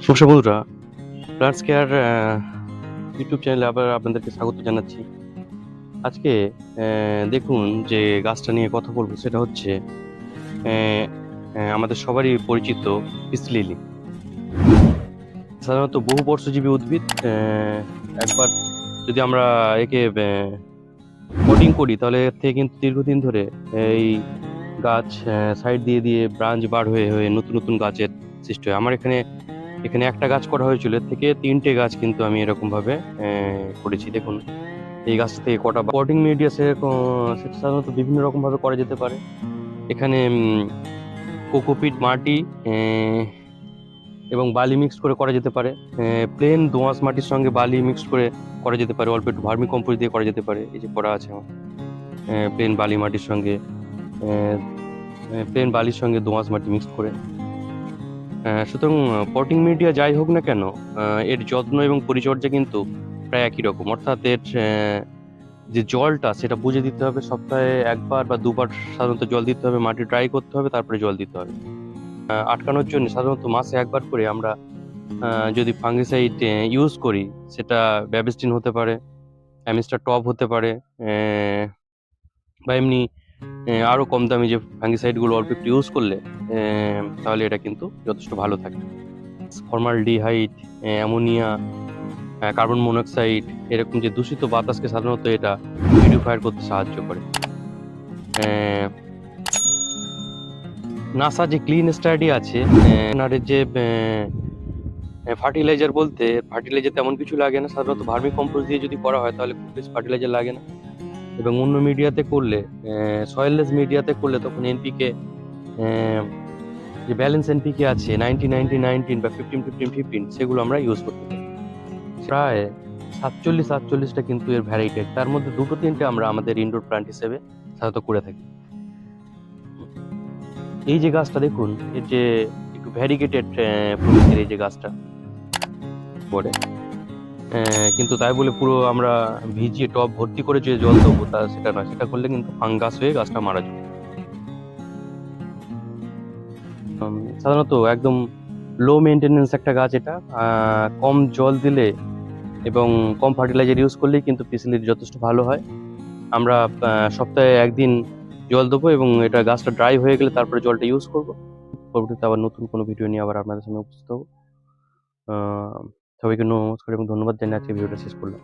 নমস্কার বন্ধুরা, plants care YouTube চ্যানেলে আবার আপনাদেরকে স্বাগত জানাচ্ছি। আজকে দেখুন যে গাছটা নিয়ে কথা বলবো সেটা হচ্ছে আমাদের সবারই পরিচিত পিস লিলি। সাধারণত বহু বর্ষজীবী উদ্ভিদ। একবার যদি আমরা একে পটিং করি তাহলে এর থেকে কিন্তু দীর্ঘদিন ধরে এই গাছ সাইড দিয়ে দিয়ে ব্রাঞ্চ বার হয়ে হয়ে নতুন নতুন গাছের সৃষ্টি হয়। আমার এখানে এখানে একটা গাছ করা হয়েছিল, এর থেকে 3টে গাছ কিন্তু আমি এরকম ভাবে করেছি। দেখুন এই গাছটা থেকে কটা পটিং মিডিয়া সেটা সাধারণত বিভিন্ন রকম ভাবে করা যেতে পারে। এখানে কোকোপিট মাটি এবং বালি মিক্স করে করা যেতে পারে। প্লেন দোআঁশ মাটির সঙ্গে বালি মিক্স করে করা যেতে পারে, অল্প একটু ভার্মি কম্পোস্ট দিয়ে করা যেতে পারে। এই যে করা আছে আমার প্লেন বালি মাটির সঙ্গে প্লেন বালির সঙ্গে দোআঁশ মাটি মিক্স করে। সুতরাং পটিং মিডিয়া যাই হোক না কেন, এর যত্ন এবং পরিচর্যা কিন্তু প্রায় একই রকম। অর্থাৎ এর যে জলটা সেটা বুঝে দিতে হবে, সপ্তাহে একবার বা দুবার সাধারণত জল দিতে হবে, মাটি ড্রাই করতে হবে, তারপরে জল দিতে হবে। আটকানোর জন্য সাধারণত মাসে একবার করে আমরা যদি ফাঙ্গিসাইড ইউজ করি, সেটা ব্যাবিস্টিন হতে পারে, অ্যামিস্টার টপ হতে পারে, বা এমনি আরো কম দামি যে ফাঙ্গিসাইড গুলো অল্প একটু ইউজ করলে তাহলে এটা কিন্তু যথেষ্ট ভালো থাকে। ফর্মালডিহাইড, অ্যামোনিয়া, কার্বন মনোক্সাইড এরকম যে দূষিত বাতাসকে সাধারণত এটা পিউরিফায়ার করতে সাহায্য করে। নাসা যে ক্লিন স্টাডি আছে, যে ফার্টিলাইজার বলতে ফার্টিলাইজার তেমন কিছু লাগে না। সাধারণত ভার্মি কম্পোস্ট দিয়ে যদি করা হয় তাহলে খুব বেশি ফার্টিলাইজার লাগে না। এবং অন্য মিডিয়াতে করলে, সয়েললেস মিডিয়াতে করলে তখন এনপিকে, যে ব্যালেন্স এনপিকে আছে 90-90-19 বা 15-15-15, সেগুলো আমরা ইউজ করতে পারি। প্রায় 47-48টা কিন্তু এর ভ্যারাইটি। তার মধ্যে 2-3টে আমরা আমাদের ইনডোর প্ল্যান্ট হিসেবে সাধারণত করে থাকি। এই যে গাছটা দেখুন, এর যে একটু ভ্যারিগেটেড প্রকৃতির এই যে গাছটা পরে, কিন্তু তাই বলে পুরো আমরা ভিজিয়ে টব ভর্তি করে যে জল দেবো তা সেটা নয়। সেটা করলে কিন্তু ফাঙ্গাস হয়ে গাছটা মারা যাবে। সাধারণত একদম লো মেনটেনেন্স একটা গাছ এটা। কম জল দিলে এবং কম ফার্টিলাইজার ইউজ করলেই কিন্তু পিসিলির যথেষ্ট ভালো হয়। আমরা সপ্তাহে একদিন জল দেবো এবং এটা গাছটা ড্রাই হয়ে গেলে তারপরে জলটা ইউজ করবো। পরবর্তীতে আবার নতুন কোনো ভিডিও নিয়ে আবার আপনাদের সামনে উপস্থিত হবো। সবাইকে নমস্কার এবং ধন্যবাদ জানিয়ে আজকে ভিডিওটা শেষ করলাম।